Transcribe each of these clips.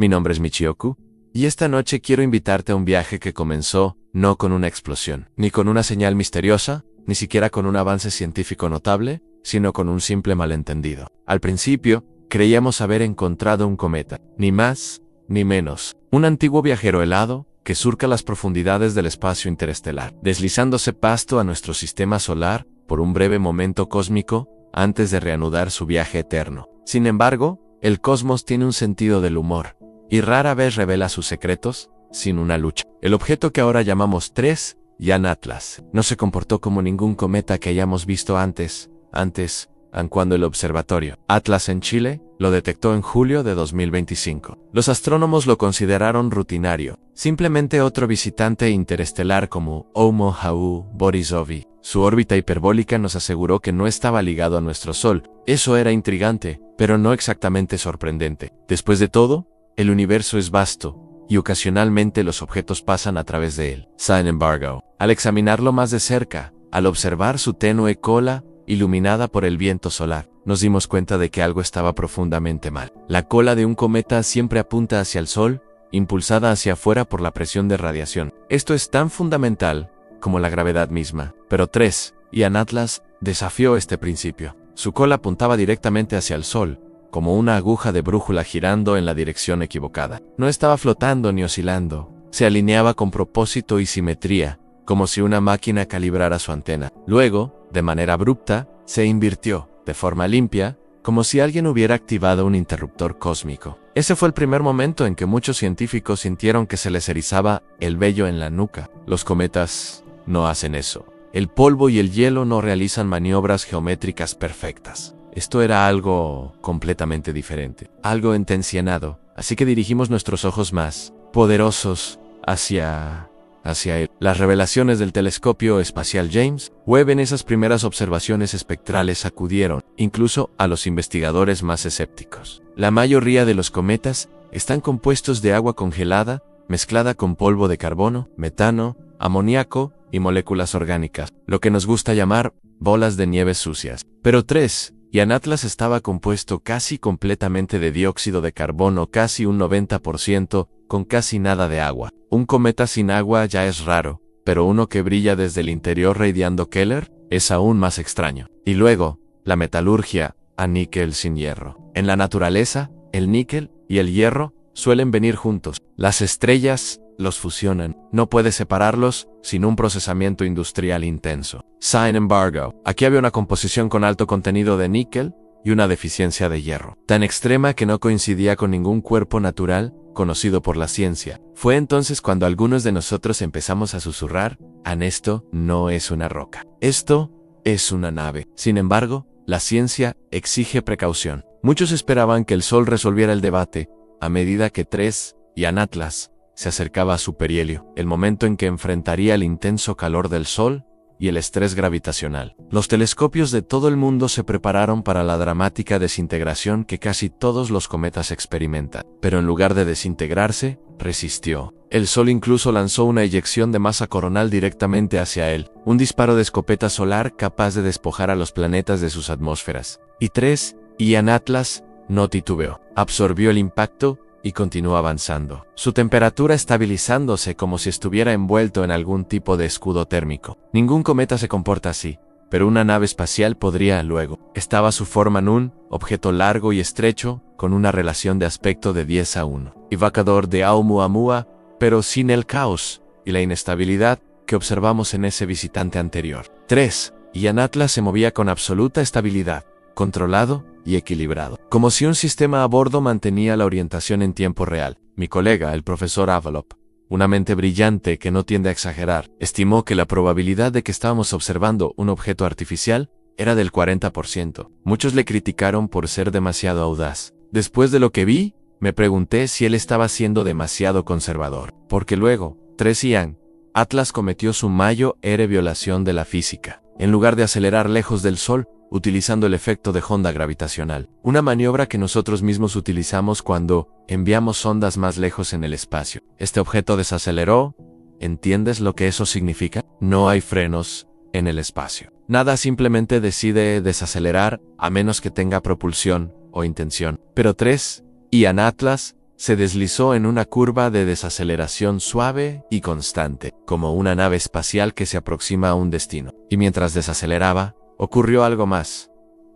Mi nombre es Michioku, y esta noche quiero invitarte a un viaje que comenzó no con una explosión, ni con una señal misteriosa, ni siquiera con un avance científico notable, sino con un simple malentendido. Al principio, creíamos haber encontrado un cometa, ni más ni menos. Un antiguo viajero helado que surca las profundidades del espacio interestelar, deslizándose pasto a nuestro sistema solar por un breve momento cósmico antes de reanudar su viaje eterno. Sin embargo, el cosmos tiene un sentido del humor, y rara vez revela sus secretos sin una lucha. El objeto que ahora llamamos 3, Jan Atlas, no se comportó como ningún cometa que hayamos visto antes, aun cuando el observatorio Atlas en Chile lo detectó en julio de 2025. Los astrónomos lo consideraron rutinario, simplemente otro visitante interestelar como Oumuamua Borisovy. Su órbita hiperbólica nos aseguró que no estaba ligado a nuestro Sol. Eso era intrigante, pero no exactamente sorprendente. Después de todo, el universo es vasto, y ocasionalmente los objetos pasan a través de él. Sin embargo, al examinarlo más de cerca, al observar su tenue cola iluminada por el viento solar, nos dimos cuenta de que algo estaba profundamente mal. La cola de un cometa siempre apunta hacia el Sol, impulsada hacia afuera por la presión de radiación. Esto es tan fundamental como la gravedad misma. Pero 3, Jan Atlas desafió este principio. Su cola apuntaba directamente hacia el Sol, como una aguja de brújula girando en la dirección equivocada. No estaba flotando ni oscilando, se alineaba con propósito y simetría, como si una máquina calibrara su antena. Luego, de manera abrupta, se invirtió, de forma limpia, como si alguien hubiera activado un interruptor cósmico. Ese fue el primer momento en que muchos científicos sintieron que se les erizaba el vello en la nuca. Los cometas no hacen eso. El polvo y el hielo no realizan maniobras geométricas perfectas. Esto era algo completamente diferente, algo intencionado, así que dirigimos nuestros ojos más poderosos hacia él. Las revelaciones del telescopio espacial James Webb en esas primeras observaciones espectrales sacudieron, incluso a los investigadores más escépticos. La mayoría de los cometas están compuestos de agua congelada, mezclada con polvo de carbono, metano, amoníaco y moléculas orgánicas, lo que nos gusta llamar bolas de nieve sucias. Pero 3, Jan Atlas estaba compuesto casi completamente de dióxido de carbono, casi un 90%, con casi nada de agua. Un cometa sin agua ya es raro, pero uno que brilla desde el interior radiando Keller es aún más extraño. Y luego, la metalurgia a níquel sin hierro. En la naturaleza, el níquel y el hierro suelen venir juntos. Las estrellas los fusionan. No puedes separarlos sin un procesamiento industrial intenso. Sin embargo, aquí había una composición con alto contenido de níquel y una deficiencia de hierro, tan extrema que no coincidía con ningún cuerpo natural conocido por la ciencia. Fue entonces cuando algunos de nosotros empezamos a susurrar: esto no es una roca, esto es una nave. Sin embargo, la ciencia exige precaución. Muchos esperaban que el Sol resolviera el debate a medida que 3, Jan Atlas, se acercaba a su perihelio, el momento en que enfrentaría el intenso calor del Sol y el estrés gravitacional. Los telescopios de todo el mundo se prepararon para la dramática desintegración que casi todos los cometas experimentan. Pero en lugar de desintegrarse, resistió. El Sol incluso lanzó una eyección de masa coronal directamente hacia él, un disparo de escopeta solar capaz de despojar a los planetas de sus atmósferas. Y 3, Jan Atlas no titubeó. Absorbió el impacto y continuó avanzando, su temperatura estabilizándose como si estuviera envuelto en algún tipo de escudo térmico. Ningún cometa se comporta así, pero una nave espacial podría luego. Estaba su forma en un objeto largo y estrecho, con una relación de aspecto de 10:1. Evocador de Oumuamua, pero sin el caos y la inestabilidad que observamos en ese visitante anterior. 3, Jan Atlas se movía con absoluta estabilidad, controlado y equilibrado, como si un sistema a bordo mantenía la orientación en tiempo real. Mi colega, el profesor Avalop, una mente brillante que no tiende a exagerar, estimó que la probabilidad de que estábamos observando un objeto artificial era del 40%. Muchos le criticaron por ser demasiado audaz. Después de lo que vi, me pregunté si él estaba siendo demasiado conservador, porque luego, 3 Jan Atlas cometió su mayor violación de la física. En lugar de acelerar lejos del Sol, utilizando el efecto de onda gravitacional, una maniobra que nosotros mismos utilizamos cuando enviamos ondas más lejos en el espacio. Este objeto desaceleró. ¿Entiendes lo que eso significa? No hay frenos en el espacio. Nada simplemente decide desacelerar a menos que tenga propulsión o intención. Pero 3, Jan Atlas se deslizó en una curva de desaceleración suave y constante, como una nave espacial que se aproxima a un destino. Y mientras desaceleraba, ocurrió algo más.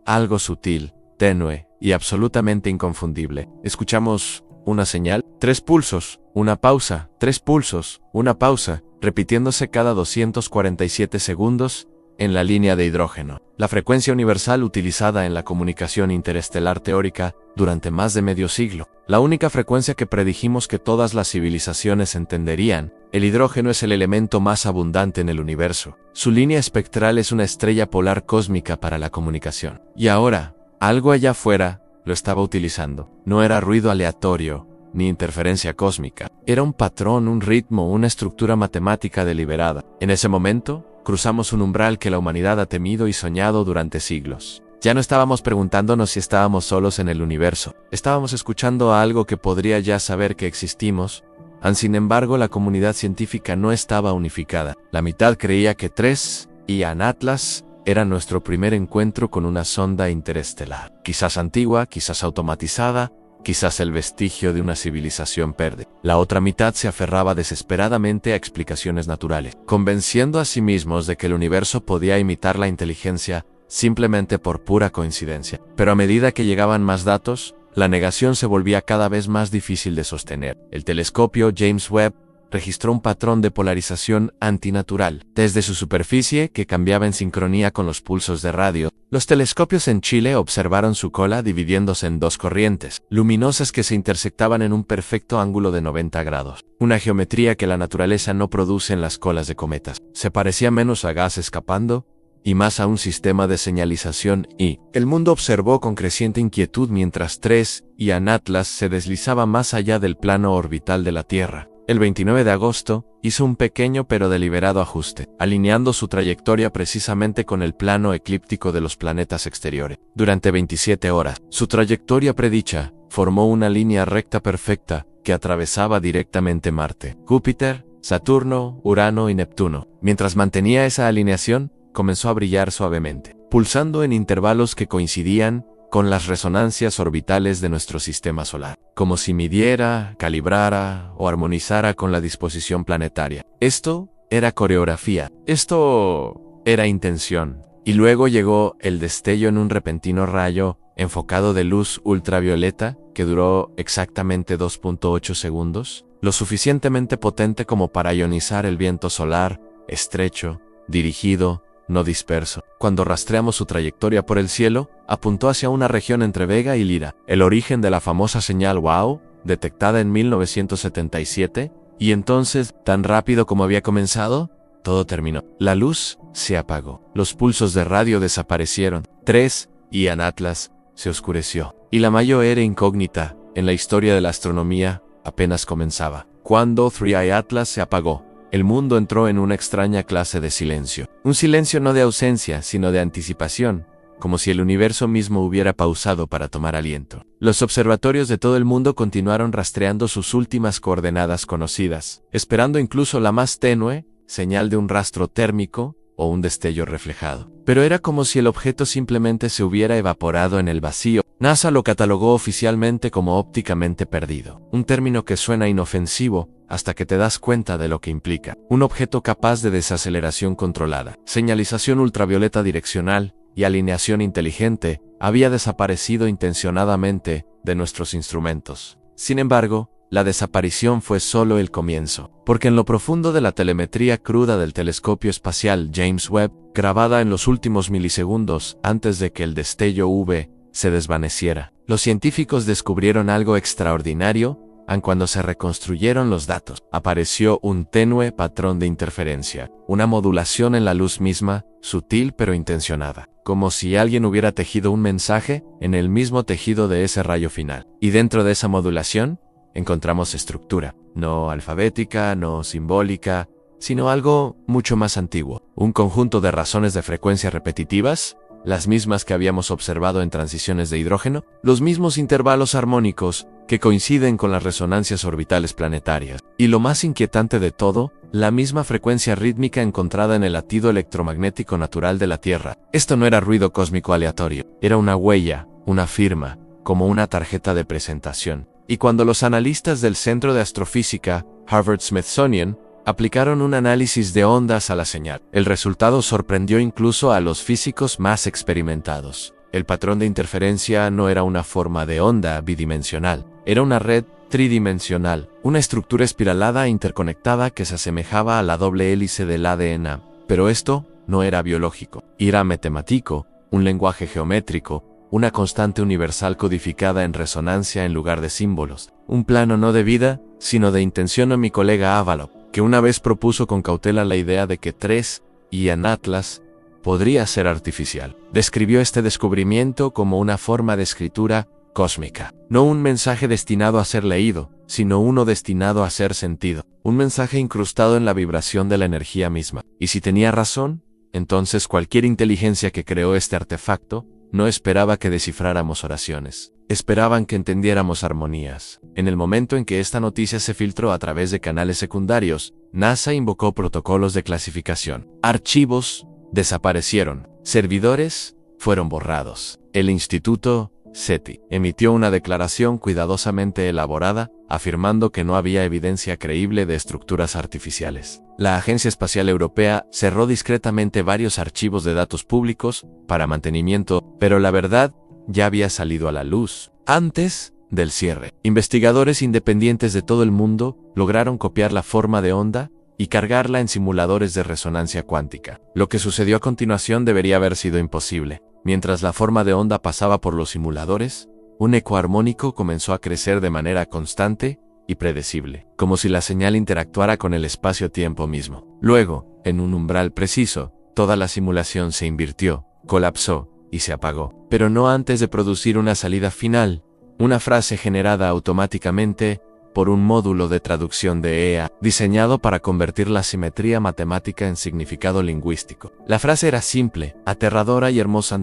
Algo sutil, tenue y absolutamente inconfundible. Escuchamos una señal, 3 pulsos, una pausa, 3 pulsos, una pausa, repitiéndose cada 247 segundos en la línea de hidrógeno. La frecuencia universal utilizada en la comunicación interestelar teórica durante más de medio siglo. La única frecuencia que predijimos que todas las civilizaciones entenderían. El hidrógeno es el elemento más abundante en el universo. Su línea espectral es una estrella polar cósmica para la comunicación. Y ahora, algo allá afuera lo estaba utilizando. No era ruido aleatorio, ni interferencia cósmica. Era un patrón, un ritmo, una estructura matemática deliberada. En ese momento, cruzamos un umbral que la humanidad ha temido y soñado durante siglos. Ya no estábamos preguntándonos si estábamos solos en el universo. Estábamos escuchando a algo que podría ya saber que existimos. Sin embargo, la comunidad científica no estaba unificada. La mitad creía que 3 Ian Atlas era nuestro primer encuentro con una sonda interestelar. Quizás antigua, quizás automatizada, quizás el vestigio de una civilización perdida. La otra mitad se aferraba desesperadamente a explicaciones naturales, convenciendo a sí mismos de que el universo podía imitar la inteligencia simplemente por pura coincidencia. Pero a medida que llegaban más datos, la negación se volvía cada vez más difícil de sostener. El telescopio James Webb registró un patrón de polarización antinatural desde su superficie que cambiaba en sincronía con los pulsos de radio. Los telescopios en Chile observaron su cola dividiéndose en 2 corrientes luminosas que se intersectaban en un perfecto ángulo de 90 grados, una geometría que la naturaleza no produce en las colas de cometas. Se parecía menos a gas escapando y más a un sistema de señalización y el mundo observó con creciente inquietud mientras 3 Ian Atlas se deslizaba más allá del plano orbital de la Tierra. El 29 de agosto, hizo un pequeño pero deliberado ajuste, alineando su trayectoria precisamente con el plano eclíptico de los planetas exteriores. Durante 27 horas, su trayectoria predicha formó una línea recta perfecta que atravesaba directamente Marte, Júpiter, Saturno, Urano y Neptuno. Mientras mantenía esa alineación, comenzó a brillar suavemente, pulsando en intervalos que coincidían con las resonancias orbitales de nuestro sistema solar, como si midiera, calibrara o armonizara con la disposición planetaria. Esto era coreografía, esto era intención. Y luego llegó el destello en un repentino rayo enfocado de luz ultravioleta que duró exactamente 2.8 segundos, lo suficientemente potente como para ionizar el viento solar, estrecho, dirigido, no disperso. Cuando rastreamos su trayectoria por el cielo, apuntó hacia una región entre Vega y Lira, el origen de la famosa señal WOW, detectada en 1977, y entonces, tan rápido como había comenzado, todo terminó. La luz se apagó, los pulsos de radio desaparecieron, 3 Ian Atlas se oscureció, y la mayor era incógnita en la historia de la astronomía apenas comenzaba. Cuando 3 Ian Atlas se apagó, el mundo entró en una extraña clase de silencio. Un silencio no de ausencia, sino de anticipación, como si el universo mismo hubiera pausado para tomar aliento. Los observatorios de todo el mundo continuaron rastreando sus últimas coordenadas conocidas, esperando incluso la más tenue señal de un rastro térmico o un destello reflejado. Pero era como si el objeto simplemente se hubiera evaporado en el vacío. NASA lo catalogó oficialmente como ópticamente perdido, un término que suena inofensivo hasta que te das cuenta de lo que implica. Un objeto capaz de desaceleración controlada, señalización ultravioleta direccional y alineación inteligente había desaparecido intencionadamente de nuestros instrumentos. Sin embargo, la desaparición fue solo el comienzo, porque en lo profundo de la telemetría cruda del telescopio espacial James Webb, grabada en los últimos milisegundos antes de que el destello V se desvaneciera, los científicos descubrieron algo extraordinario. Cuando se reconstruyeron los datos, apareció un tenue patrón de interferencia, una modulación en la luz misma, sutil pero intencionada, como si alguien hubiera tejido un mensaje en el mismo tejido de ese rayo final. Y dentro de esa modulación, encontramos estructura, no alfabética, no simbólica, sino algo mucho más antiguo, un conjunto de razones de frecuencia repetitivas, las mismas que habíamos observado en transiciones de hidrógeno, los mismos intervalos armónicos que coinciden con las resonancias orbitales planetarias. Y lo más inquietante de todo, la misma frecuencia rítmica encontrada en el latido electromagnético natural de la Tierra. Esto no era ruido cósmico aleatorio, era una huella, una firma, como una tarjeta de presentación. Y cuando los analistas del Centro de Astrofísica, Harvard-Smithsonian, aplicaron un análisis de ondas a la señal, el resultado sorprendió incluso a los físicos más experimentados. El patrón de interferencia no era una forma de onda bidimensional, era una red tridimensional, una estructura espiralada e interconectada que se asemejaba a la doble hélice del ADN. Pero esto no era biológico, era matemático, un lenguaje geométrico, una constante universal codificada en resonancia en lugar de símbolos, un plano no de vida, sino de intención. A mi colega Avalov, que una vez propuso con cautela la idea de que 3 Ian Atlas podría ser artificial, describió este descubrimiento como una forma de escritura cósmica, no un mensaje destinado a ser leído, sino uno destinado a ser sentido, un mensaje incrustado en la vibración de la energía misma. Y si tenía razón, entonces cualquier inteligencia que creó este artefacto no esperaba que descifráramos oraciones, esperaban que entendiéramos armonías. En el momento en que esta noticia se filtró a través de canales secundarios, NASA invocó protocolos de clasificación. Archivos desaparecieron, servidores fueron borrados. El Instituto SETI emitió una declaración cuidadosamente elaborada, afirmando que no había evidencia creíble de estructuras artificiales. La Agencia Espacial Europea cerró discretamente varios archivos de datos públicos para mantenimiento, pero la verdad ya había salido a la luz. Antes del cierre, investigadores independientes de todo el mundo lograron copiar la forma de onda y cargarla en simuladores de resonancia cuántica. Lo que sucedió a continuación debería haber sido imposible. Mientras la forma de onda pasaba por los simuladores, un eco armónico comenzó a crecer de manera constante y predecible, como si la señal interactuara con el espacio-tiempo mismo. Luego, en un umbral preciso, toda la simulación se invirtió, colapsó y se apagó, pero no antes de producir una salida final, una frase generada automáticamente por un módulo de traducción de EA, diseñado para convertir la simetría matemática en significado lingüístico. La frase era simple, aterradora y hermosa.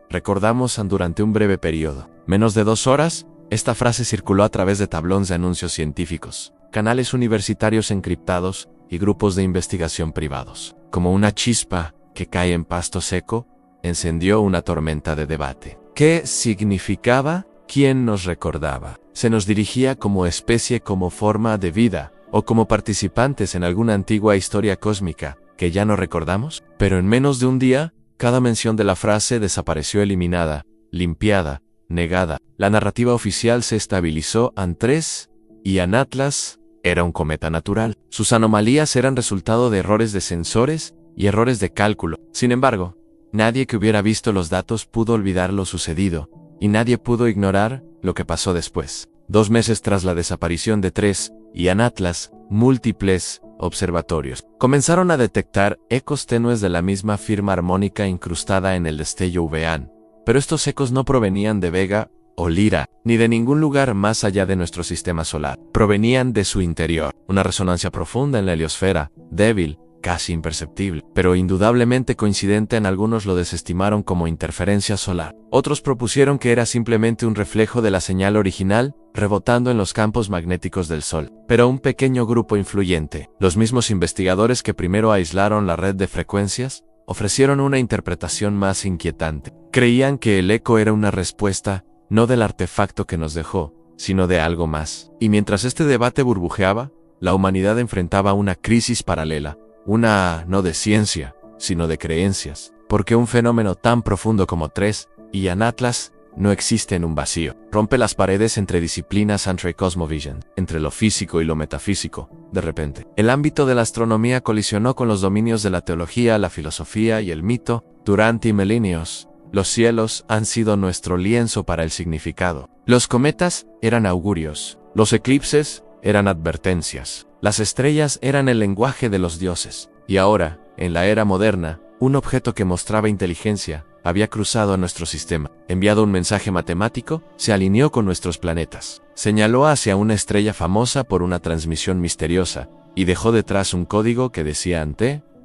Recordamos durante un breve periodo. Menos de 2 horas, esta frase circuló a través de tablones de anuncios científicos, canales universitarios encriptados y grupos de investigación privados. Como una chispa que cae en pasto seco, encendió una tormenta de debate. ¿Qué significaba? ¿Quién nos recordaba? ¿Se nos dirigía como especie, como forma de vida, o como participantes en alguna antigua historia cósmica que ya no recordamos? Pero en menos de un día, cada mención de la frase desapareció eliminada, limpiada, negada. La narrativa oficial se estabilizó. Andrés Ian Atlas era un cometa natural. Sus anomalías eran resultado de errores de sensores y errores de cálculo. Sin embargo, nadie que hubiera visto los datos pudo olvidar lo sucedido, y nadie pudo ignorar lo que pasó después. 2 meses tras la desaparición de 3 Ian Atlas, múltiples observatorios comenzaron a detectar ecos tenues de la misma firma armónica incrustada en el destello UVA. Pero estos ecos no provenían de Vega o Lira, ni de ningún lugar más allá de nuestro sistema solar. Provenían de su interior, una resonancia profunda en la heliosfera, débil, casi imperceptible, pero indudablemente coincidente. En algunos lo desestimaron como interferencia solar. Otros propusieron que era simplemente un reflejo de la señal original, rebotando en los campos magnéticos del Sol. Pero un pequeño grupo influyente, los mismos investigadores que primero aislaron la red de frecuencias, ofrecieron una interpretación más inquietante. Creían que el eco era una respuesta, no del artefacto que nos dejó, sino de algo más. Y mientras este debate burbujeaba, la humanidad enfrentaba una crisis paralela. Una no de ciencia, sino de creencias, porque un fenómeno tan profundo como 3 Ian Atlas no existe en un vacío. Rompe las paredes entre disciplinas entre cosmovision, entre lo físico y lo metafísico. De repente, el ámbito de la astronomía colisionó con los dominios de la teología, la filosofía y el mito. Durante milenios, los cielos han sido nuestro lienzo para el significado. Los cometas eran augurios, los eclipses eran advertencias. Las estrellas eran el lenguaje de los dioses. Y ahora, en la era moderna, un objeto que mostraba inteligencia había cruzado a nuestro sistema, enviado un mensaje matemático, se alineó con nuestros planetas, señaló hacia una estrella famosa por una transmisión misteriosa, y dejó detrás un código que decía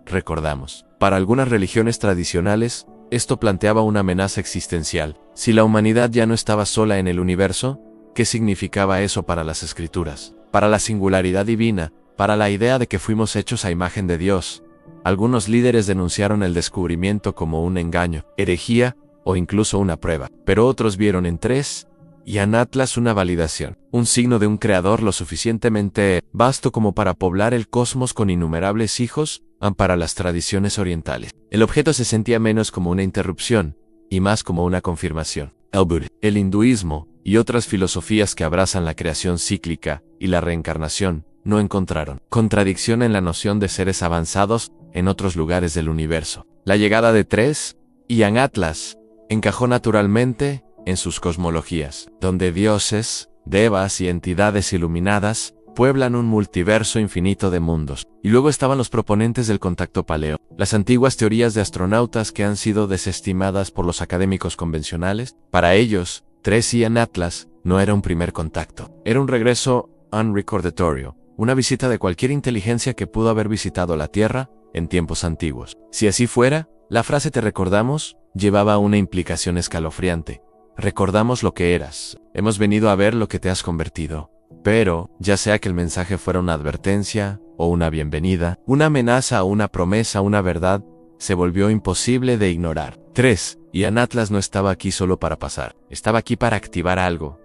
recordamos. Para algunas religiones tradicionales, esto planteaba una amenaza existencial. Si la humanidad ya no estaba sola en el universo, ¿qué significaba eso para las escrituras? Para la singularidad divina, para la idea de que fuimos hechos a imagen de Dios. Algunos líderes denunciaron el descubrimiento como un engaño, herejía o incluso una prueba, pero otros vieron en 3 y Anatlas una validación, un signo de un creador lo suficientemente vasto como para poblar el cosmos con innumerables hijos, para las tradiciones orientales. El objeto se sentía menos como una interrupción y más como una confirmación. El Buda, el hinduismo y otras filosofías que abrazan la creación cíclica y la reencarnación no encontraron contradicción en la noción de seres avanzados en otros lugares del universo. La llegada de Tres y Anatlas encajó naturalmente en sus cosmologías, donde dioses, devas y entidades iluminadas pueblan un multiverso infinito de mundos. Y luego estaban los proponentes del contacto paleo, las antiguas teorías de astronautas que han sido desestimadas por los académicos convencionales. Para ellos, Tres y Anatlas no era un primer contacto, era un regreso unrecordatorio, una visita de cualquier inteligencia que pudo haber visitado la Tierra en tiempos antiguos. Si así fuera, la frase "te recordamos" llevaba una implicación escalofriante. Recordamos lo que eras, hemos venido a ver lo que te has convertido. Pero, ya sea que el mensaje fuera una advertencia, o una bienvenida, una amenaza o una promesa, una verdad, se volvió imposible de ignorar. Tres, y Anatlas no estaba aquí solo para pasar, estaba aquí para activar algo.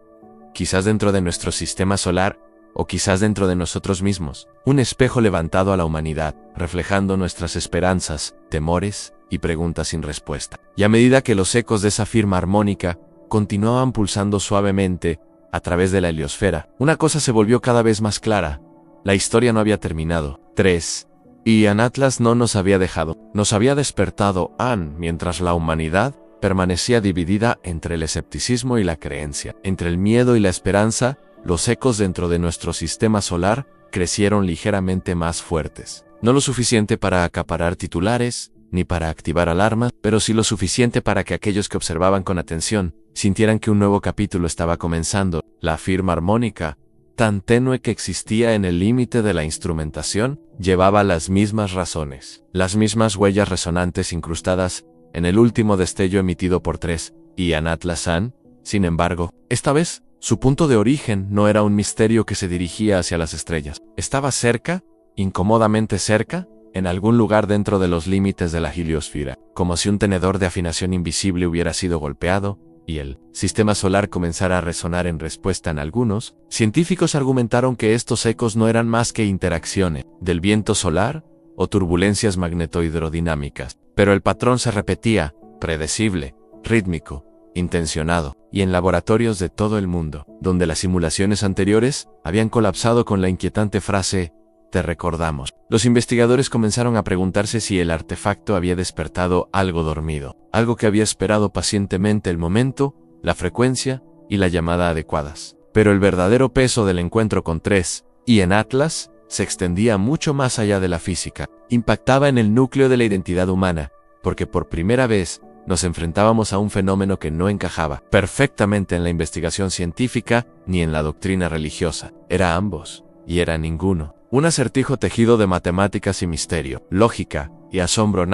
Quizás dentro de nuestro sistema solar, o quizás dentro de nosotros mismos, un espejo levantado a la humanidad, reflejando nuestras esperanzas, temores y preguntas sin respuesta. Y a medida que los ecos de esa firma armónica continuaban pulsando suavemente a través de la heliosfera, una cosa se volvió cada vez más clara. La historia no había terminado. Tres, y Anatlas no nos había dejado. Nos había despertado mientras la humanidad permanecía dividida entre el escepticismo y la creencia, entre el miedo y la esperanza. Los ecos dentro de nuestro sistema solar crecieron ligeramente más fuertes. No lo suficiente para acaparar titulares, ni para activar alarmas, pero sí lo suficiente para que aquellos que observaban con atención sintieran que un nuevo capítulo estaba comenzando. La firma armónica, tan tenue que existía en el límite de la instrumentación, llevaba las mismas razones, las mismas huellas resonantes incrustadas en el último destello emitido por Tres y Anatlas. Sin embargo, esta vez, su punto de origen no era un misterio que se dirigía hacia las estrellas. Estaba cerca, incómodamente cerca, en algún lugar dentro de los límites de la heliosfera, como si un tenedor de afinación invisible hubiera sido golpeado y el sistema solar comenzara a resonar en respuesta. En algunos científicos argumentaron que estos ecos no eran más que interacciones del viento solar o turbulencias magnetohidrodinámicas, pero el patrón se repetía, predecible, rítmico, intencionado, y en laboratorios de todo el mundo, donde las simulaciones anteriores habían colapsado con la inquietante frase "te recordamos". Los investigadores comenzaron a preguntarse si el artefacto había despertado algo dormido, algo que había esperado pacientemente el momento, la frecuencia y la llamada adecuadas. Pero el verdadero peso del encuentro con Tres y Anatlas se extendía mucho más allá de la física. Impactaba en el núcleo de la identidad humana, porque por primera vez nos enfrentábamos a un fenómeno que no encajaba perfectamente en la investigación científica ni en la doctrina religiosa. Era ambos, y era ninguno. Un acertijo tejido de matemáticas y misterio, lógica y asombro.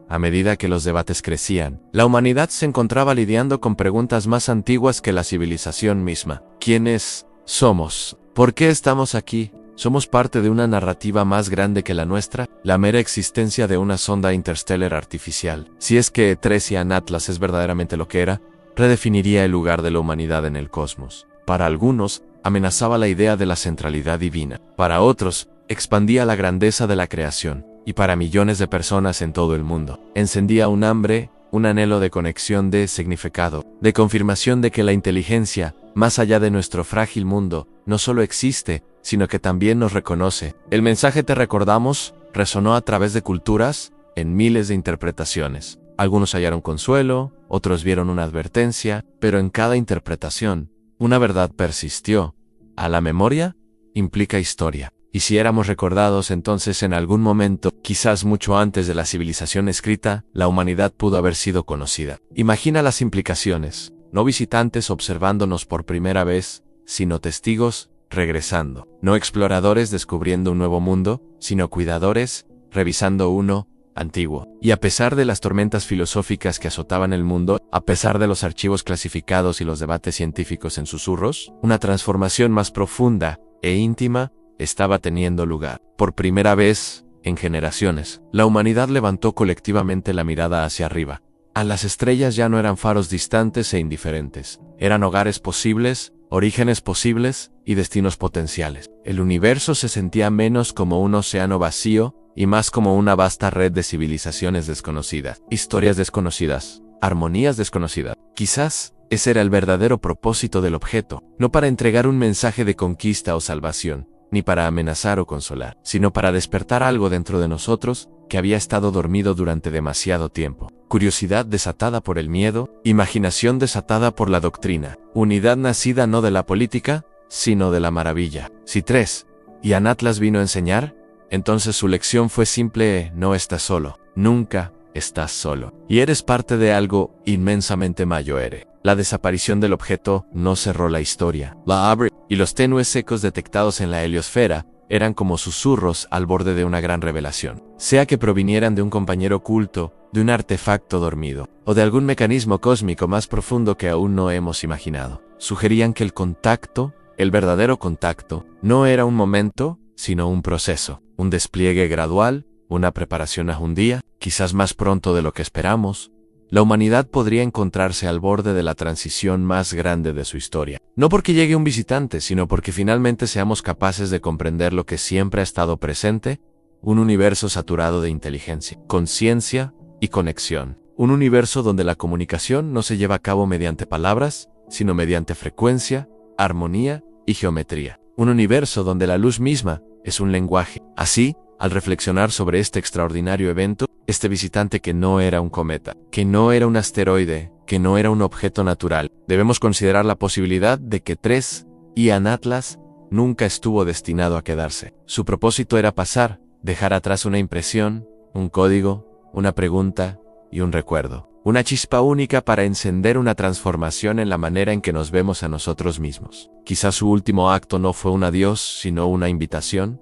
A medida que los debates crecían, la humanidad se encontraba lidiando con preguntas más antiguas que la civilización misma. ¿Quiénes somos? ¿Por qué estamos aquí? ¿Somos parte de una narrativa más grande que la nuestra? ¿La mera existencia de una sonda interstellar artificial? Si es que Tres y Anatlas es verdaderamente lo que era, redefiniría el lugar de la humanidad en el cosmos. Para algunos, amenazaba la idea de la centralidad divina. Para otros, expandía la grandeza de la creación. Y para millones de personas en todo el mundo, encendía un hambre, un anhelo de conexión, de significado, de confirmación de que la inteligencia, más allá de nuestro frágil mundo, no solo existe, sino que también nos reconoce. El mensaje "te recordamos" resonó a través de culturas, en miles de interpretaciones. Algunos hallaron consuelo, otros vieron una advertencia, pero en cada interpretación, una verdad persistió. A la memoria implica historia. Y si éramos recordados, entonces en algún momento, quizás mucho antes de la civilización escrita, la humanidad pudo haber sido conocida. Imagina las implicaciones. No visitantes observándonos por primera vez, sino testigos regresando. No exploradores descubriendo un nuevo mundo, sino cuidadores revisando uno antiguo. Y a pesar de las tormentas filosóficas que azotaban el mundo, a pesar de los archivos clasificados y los debates científicos en susurros, una transformación más profunda e íntima estaba teniendo lugar. Por primera vez en generaciones, la humanidad levantó colectivamente la mirada hacia arriba, A las estrellas ya no eran faros distantes e indiferentes. Eran hogares posibles, orígenes posibles y destinos potenciales. El universo se sentía menos como un océano vacío y más como una vasta red de civilizaciones desconocidas, historias desconocidas, armonías desconocidas. Quizás ese era el verdadero propósito del objeto, no para entregar un mensaje de conquista o salvación, ni para amenazar o consolar, sino para despertar algo dentro de nosotros que había estado dormido durante demasiado tiempo. Curiosidad desatada por el miedo, imaginación desatada por la doctrina, unidad nacida no de la política, sino de la maravilla. Si 3. Ian Atlas vino a enseñar, entonces su lección fue simple: no estás solo, nunca estás solo. Y eres parte de algo inmensamente mayor. La desaparición del objeto no cerró la historia, la abrió, y los tenues ecos detectados en la heliosfera eran como susurros al borde de una gran revelación, sea que provinieran de un compañero oculto, de un artefacto dormido, o de algún mecanismo cósmico más profundo que aún no hemos imaginado. Sugerían que el contacto, el verdadero contacto, no era un momento, sino un proceso, un despliegue gradual, una preparación a un día, quizás más pronto de lo que esperamos. La humanidad podría encontrarse al borde de la transición más grande de su historia. No porque llegue un visitante, sino porque finalmente seamos capaces de comprender lo que siempre ha estado presente: un universo saturado de inteligencia, conciencia y conexión. Un universo donde la comunicación no se lleva a cabo mediante palabras, sino mediante frecuencia, armonía y geometría. Un universo donde la luz misma es un lenguaje. Así, al reflexionar sobre este extraordinario evento, este visitante que no era un cometa, que no era un asteroide, que no era un objeto natural, debemos considerar la posibilidad de que 3. Ian Atlas nunca estuvo destinado a quedarse. Su propósito era pasar, dejar atrás una impresión, un código, una pregunta y un recuerdo. Una chispa única para encender una transformación en la manera en que nos vemos a nosotros mismos. Quizás su último acto no fue un adiós, sino una invitación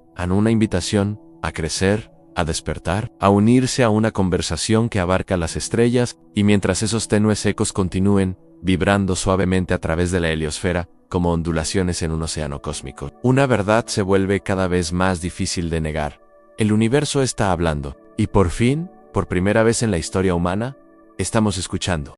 a crecer, a despertar, a unirse a una conversación que abarca las estrellas, y mientras esos tenues ecos continúen, vibrando suavemente a través de la heliosfera, como ondulaciones en un océano cósmico, una verdad se vuelve cada vez más difícil de negar. El universo está hablando, y por fin, por primera vez en la historia humana, estamos escuchando.